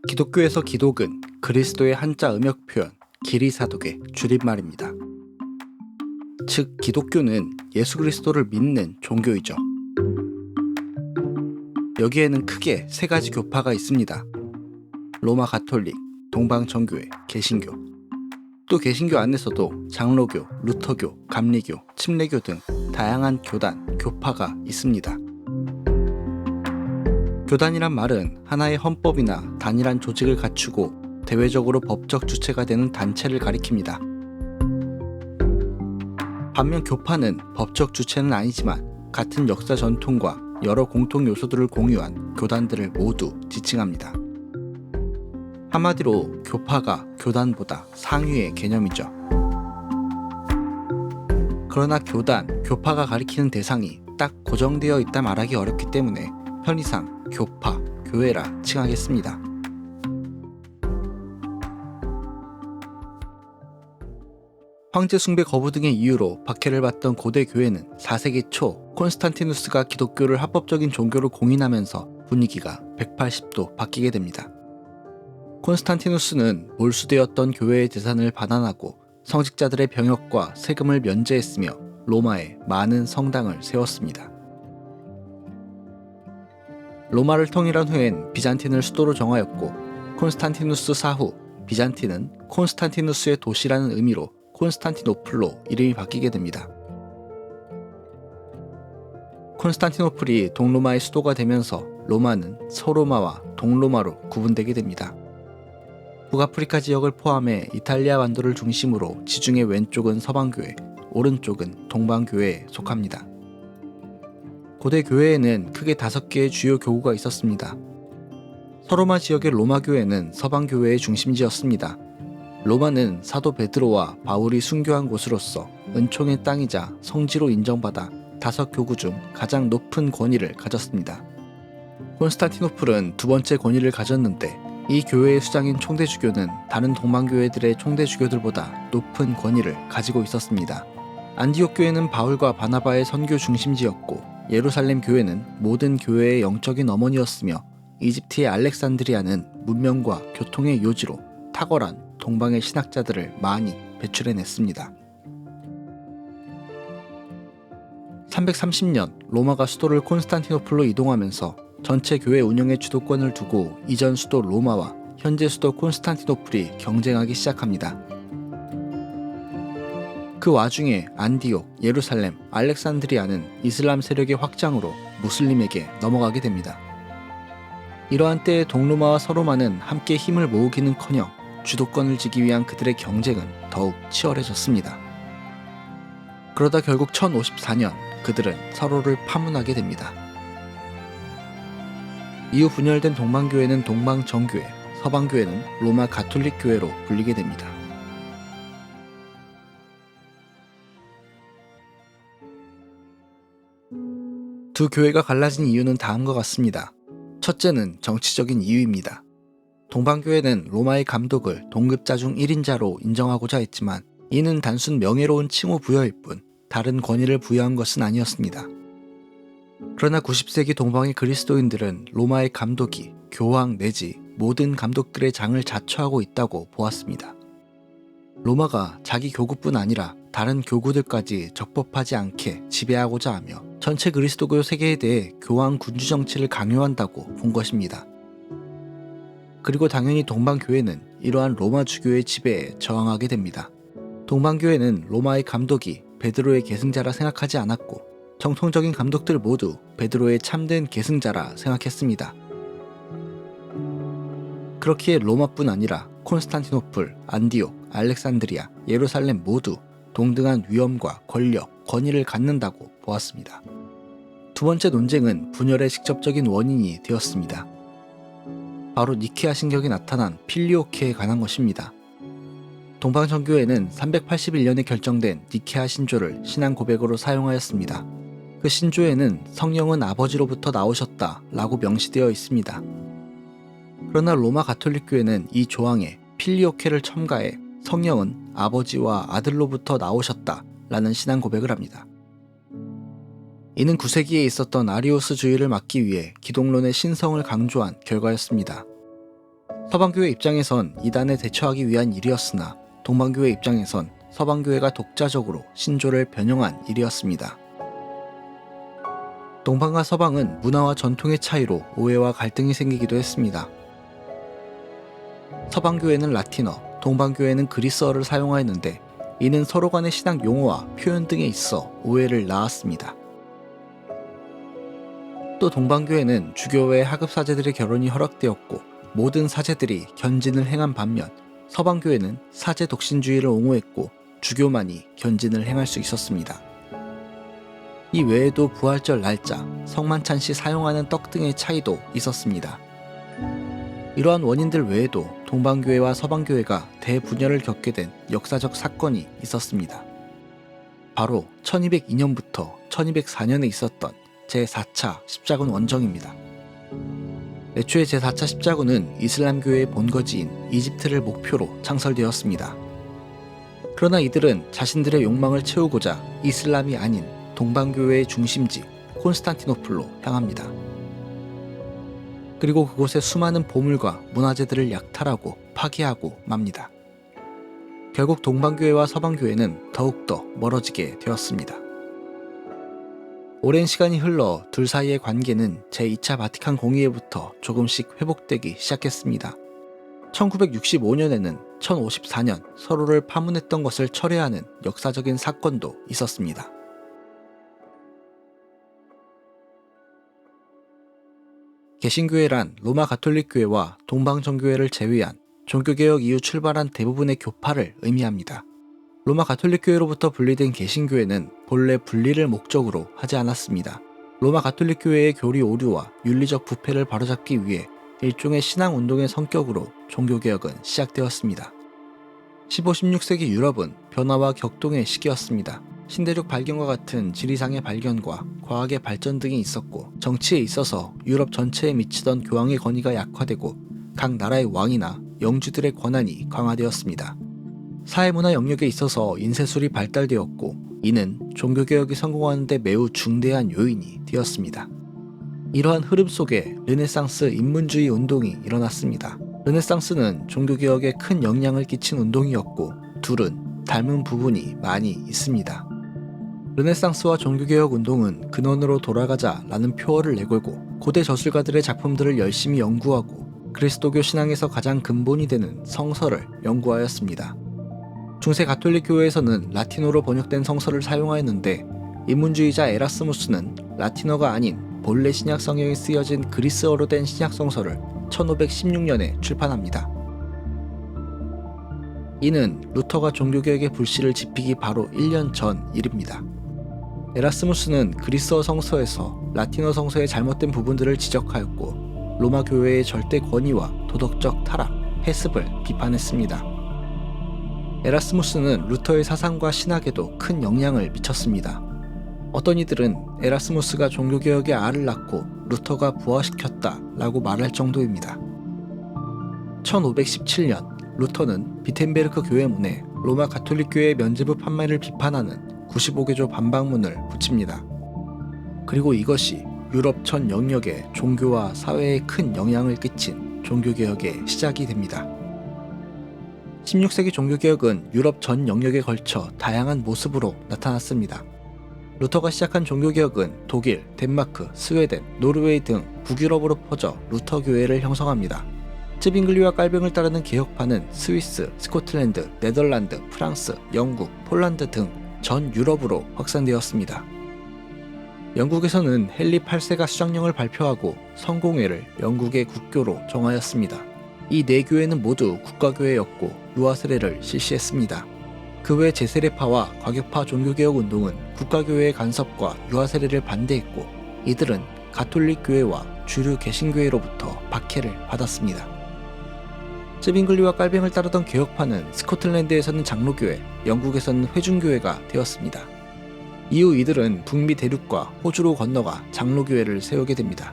기독교에서 기독은 그리스도의 한자 음역 표현 기리사독의 줄임말입니다. 즉 기독교는 예수 그리스도를 믿는 종교이죠. 여기에는 크게 세 가지 교파가 있습니다. 로마 가톨릭, 동방정교회, 개신교. 또 개신교 안에서도 장로교, 루터교, 감리교, 침례교 등 다양한 교단, 교파가 있습니다. 교단이란 말은 하나의 헌법이나 단일한 조직을 갖추고 대외적으로 법적 주체가 되는 단체를 가리킵니다. 반면 교파는 법적 주체는 아니지만 같은 역사 전통과 여러 공통 요소들을 공유한 교단들을 모두 지칭합니다. 한마디로 교파가 교단보다 상위의 개념이죠. 그러나 교단, 교파가 가리키는 대상이 딱 고정되어 있다 말하기 어렵기 때문에 편의상 교파, 교회라 칭하겠습니다. 황제 숭배 거부 등의 이유로 박해를 받던 고대 교회는 4세기 초 콘스탄티누스가 기독교를 합법적인 종교로 공인하면서 분위기가 180도 바뀌게 됩니다. 콘스탄티누스는 몰수되었던 교회의 재산을 반환하고 성직자들의 병역과 세금을 면제했으며 로마에 많은 성당을 세웠습니다. 로마를 통일한 후엔 비잔틴을 수도로 정하였고 콘스탄티누스 사후 비잔틴은 콘스탄티누스의 도시라는 의미로 콘스탄티노플로 이름이 바뀌게 됩니다. 콘스탄티노플이 동로마의 수도가 되면서 로마는 서로마와 동로마로 구분되게 됩니다. 북아프리카 지역을 포함해 이탈리아 반도를 중심으로 지중해 왼쪽은 서방교회, 오른쪽은 동방교회에 속합니다. 고대 교회에는 크게 5개의 주요 교구가 있었습니다. 서로마 지역의 로마교회는 서방교회의 중심지였습니다. 로마는 사도 베드로와 바울이 순교한 곳으로서 은총의 땅이자 성지로 인정받아 5교구 중 가장 높은 권위를 가졌습니다. 콘스탄티노플은 두 번째 권위를 가졌는데 이 교회의 수장인 총대주교는 다른 동방교회들의 총대주교들보다 높은 권위를 가지고 있었습니다. 안디옥 교회는 바울과 바나바의 선교 중심지였고 예루살렘 교회는 모든 교회의 영적인 어머니였으며 이집트의 알렉산드리아는 문명과 교통의 요지로 탁월한 동방의 신학자들을 많이 배출해냈습니다. 330년 로마가 수도를 콘스탄티노플로 이동하면서 전체 교회 운영의 주도권을 두고 이전 수도 로마와 현재 수도 콘스탄티노플이 경쟁하기 시작합니다. 그 와중에 안디옥, 예루살렘, 알렉산드리아는 이슬람 세력의 확장으로 무슬림에게 넘어가게 됩니다. 이러한 때에 동로마와 서로마는 함께 힘을 모으기는커녕 주도권을 쥐기 위한 그들의 경쟁은 더욱 치열해졌습니다. 그러다 결국 1054년 그들은 서로를 파문하게 됩니다. 이후 분열된 동방교회는 동방정교회, 서방교회는 로마 가톨릭 교회로 불리게 됩니다. 두 교회가 갈라진 이유는 다음과 같습니다. 첫째는 정치적인 이유입니다. 동방교회는 로마의 감독을 동급자 중 1인자로 인정하고자 했지만 이는 단순 명예로운 칭호 부여일 뿐 다른 권위를 부여한 것은 아니었습니다. 그러나 90세기 동방의 그리스도인들은 로마의 감독이 교황 내지 모든 감독들의 장을 자처하고 있다고 보았습니다. 로마가 자기 교구뿐 아니라 다른 교구들까지 적법하지 않게 지배하고자 하며 전체 그리스도교 세계에 대해 교황 군주 정치를 강요한다고 본 것입니다. 그리고 당연히 동방교회는 이러한 로마 주교의 지배에 저항하게 됩니다. 동방교회는 로마의 감독이 베드로의 계승자라 생각하지 않았고 정통적인 감독들 모두 베드로의 참된 계승자라 생각했습니다. 그렇기에 로마뿐 아니라 콘스탄티노플, 안디옥, 알렉산드리아, 예루살렘 모두 동등한 위엄과 권력, 권위를 갖는다고 보았습니다. 두 번째 논쟁은 분열의 직접적인 원인이 되었습니다. 바로 니케아 신경이 나타난 필리오케에 관한 것입니다. 동방정교회는 381년에 결정된 니케아 신조를 신앙 고백으로 사용하였습니다. 그 신조에는 성령은 아버지로부터 나오셨다 라고 명시되어 있습니다. 그러나 로마 가톨릭 교회는 이 조항에 필리오케를 첨가해 성령은 아버지와 아들로부터 나오셨다 라는 신앙 고백을 합니다. 이는 9세기에 있었던 아리오스주의를 막기 위해 기독론의 신성을 강조한 결과였습니다. 서방교회 입장에선 이단에 대처하기 위한 일이었으나 동방교회 입장에선 서방교회가 독자적으로 신조를 변형한 일이었습니다. 동방과 서방은 문화와 전통의 차이로 오해와 갈등이 생기기도 했습니다. 서방교회는 라틴어, 동방교회는 그리스어를 사용하였는데 이는 서로 간의 신학 용어와 표현 등에 있어 오해를 낳았습니다. 또 동방교회는 주교회의 하급 사제들의 결혼이 허락되었고 모든 사제들이 견진을 행한 반면 서방교회는 사제 독신주의를 옹호했고 주교만이 견진을 행할 수 있었습니다. 이 외에도 부활절 날짜, 성만찬 시 사용하는 떡 등의 차이도 있었습니다. 이러한 원인들 외에도 동방교회와 서방교회가 대분열을 겪게 된 역사적 사건이 있었습니다. 바로 1202년부터 1204년에 있었던 제4차 십자군 원정입니다. 애초에 제4차 십자군은 이슬람교회의 본거지인 이집트를 목표로 창설되었습니다. 그러나 이들은 자신들의 욕망을 채우고자 이슬람이 아닌 동방교회의 중심지 콘스탄티노플로 향합니다. 그리고 그곳의 수많은 보물과 문화재들을 약탈하고 파괴하고 맙니다. 결국 동방교회와 서방교회는 더욱더 멀어지게 되었습니다. 오랜 시간이 흘러 둘 사이의 관계는 제2차 바티칸 공의회부터 조금씩 회복되기 시작했습니다. 1965년에는 1054년 서로를 파문했던 것을 철회하는 역사적인 사건도 있었습니다. 개신교회란 로마 가톨릭교회와 동방정교회를 제외한 종교개혁 이후 출발한 대부분의 교파를 의미합니다. 로마 가톨릭교회로부터 분리된 개신교회는 본래 분리를 목적으로 하지 않았습니다. 로마 가톨릭교회의 교리 오류와 윤리적 부패를 바로잡기 위해 일종의 신앙운동의 성격으로 종교개혁은 시작되었습니다. 15, 16세기 유럽은 변화와 격동의 시기였습니다. 신대륙 발견과 같은 지리상의 발견과 과학의 발전 등이 있었고 정치에 있어서 유럽 전체에 미치던 교황의 권위가 약화되고 각 나라의 왕이나 영주들의 권한이 강화되었습니다. 사회문화 영역에 있어서 인쇄술이 발달되었고 이는 종교개혁이 성공하는 데 매우 중대한 요인이 되었습니다. 이러한 흐름 속에 르네상스 인문주의 운동이 일어났습니다. 르네상스는 종교개혁에 큰 영향을 끼친 운동이었고 둘은 닮은 부분이 많이 있습니다. 르네상스와 종교개혁 운동은 근원으로 돌아가자 라는 표어를 내걸고 고대 저술가들의 작품들을 열심히 연구하고 그리스도교 신앙에서 가장 근본이 되는 성서를 연구하였습니다. 중세 가톨릭 교회에서는 라틴어로 번역된 성서를 사용하였는데 인문주의자 에라스무스는 라틴어가 아닌 본래 신약 성경에 쓰여진 그리스어로 된 신약 성서를 1516년에 출판합니다. 이는 루터가 종교개혁의 불씨를 지피기 바로 1년 전 일입니다. 에라스무스는 그리스어 성서에서 라틴어 성서의 잘못된 부분들을 지적하였고 로마 교회의 절대 권위와 도덕적 타락, 해습을 비판했습니다. 에라스무스는 루터의 사상과 신학에도 큰 영향을 미쳤습니다. 어떤 이들은 에라스무스가 종교개혁의 알을 낳고 루터가 부화시켰다 라고 말할 정도입니다. 1517년 루터는 비텐베르크 교회문에 로마 가톨릭 교회의 면죄부 판매를 비판하는 95개조 반박문을 붙입니다. 그리고 이것이 유럽 전 영역의 종교와 사회에 큰 영향을 끼친 종교개혁의 시작이 됩니다. 16세기 종교개혁은 유럽 전 영역에 걸쳐 다양한 모습으로 나타났습니다. 루터가 시작한 종교개혁은 독일, 덴마크, 스웨덴, 노르웨이 등 북유럽으로 퍼져 루터 교회를 형성합니다. 쯔빙글리와 깔뱅을 따르는 개혁파는 스위스, 스코틀랜드, 네덜란드, 프랑스, 영국, 폴란드 등 전 유럽으로 확산되었습니다. 영국에서는 헨리 8세가 수장령을 발표하고 성공회를 영국의 국교로 정하였습니다. 이 네 교회는 모두 국가교회였고 유아세례를 실시했습니다. 그 외 제세례파와 과격파 종교개혁 운동은 국가교회의 간섭과 유아세례를 반대했고 이들은 가톨릭 교회와 주류 개신교회로부터 박해를 받았습니다. 쯔빙글리와 깔뱅을 따르던 개혁파는 스코틀랜드에서는 장로교회, 영국에서는 회중교회가 되었습니다. 이후 이들은 북미 대륙과 호주로 건너가 장로교회를 세우게 됩니다.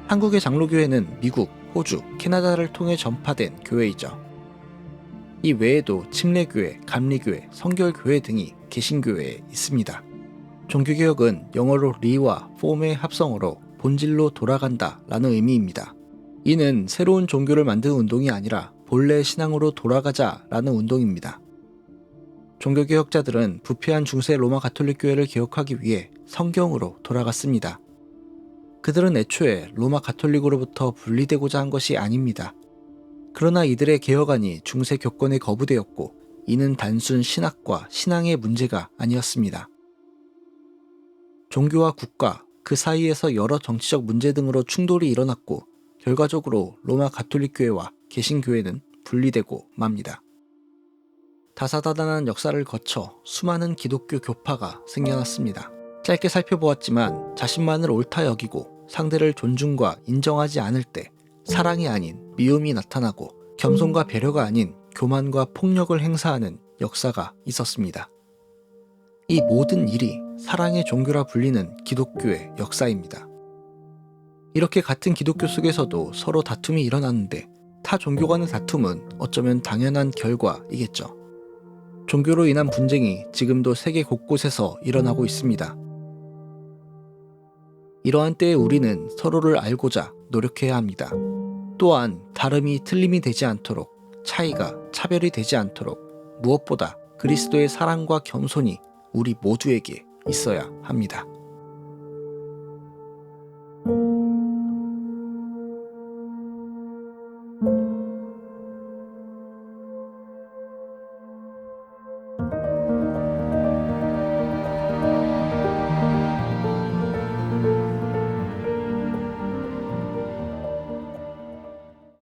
한국의 장로교회는 미국, 호주, 캐나다를 통해 전파된 교회이죠. 이 외에도 침례교회, 감리교회, 성결교회 등이 개신교회에 있습니다. 종교개혁은 영어로 리와 폼의 합성어로 본질로 돌아간다 라는 의미입니다. 이는 새로운 종교를 만드는 운동이 아니라 본래 신앙으로 돌아가자라는 운동입니다. 종교개혁자들은 부패한 중세 로마 가톨릭 교회를 개혁하기 위해 성경으로 돌아갔습니다. 그들은 애초에 로마 가톨릭으로부터 분리되고자 한 것이 아닙니다. 그러나 이들의 개혁안이 중세 교권에 거부되었고 이는 단순 신학과 신앙의 문제가 아니었습니다. 종교와 국가, 그 사이에서 여러 정치적 문제 등으로 충돌이 일어났고 결과적으로 로마 가톨릭 교회와 개신교회는 분리되고 맙니다. 다사다난한 역사를 거쳐 수많은 기독교 교파가 생겨났습니다. 짧게 살펴보았지만 자신만을 옳다 여기고 상대를 존중과 인정하지 않을 때 사랑이 아닌 미움이 나타나고 겸손과 배려가 아닌 교만과 폭력을 행사하는 역사가 있었습니다. 이 모든 일이 사랑의 종교라 불리는 기독교의 역사입니다. 이렇게 같은 기독교 속에서도 서로 다툼이 일어나는데 타 종교 간의 다툼은 어쩌면 당연한 결과이겠죠. 종교로 인한 분쟁이 지금도 세계 곳곳에서 일어나고 있습니다. 이러한 때에 우리는 서로를 알고자 노력해야 합니다. 또한 다름이 틀림이 되지 않도록, 차이가 차별이 되지 않도록 무엇보다 그리스도의 사랑과 겸손이 우리 모두에게 있어야 합니다.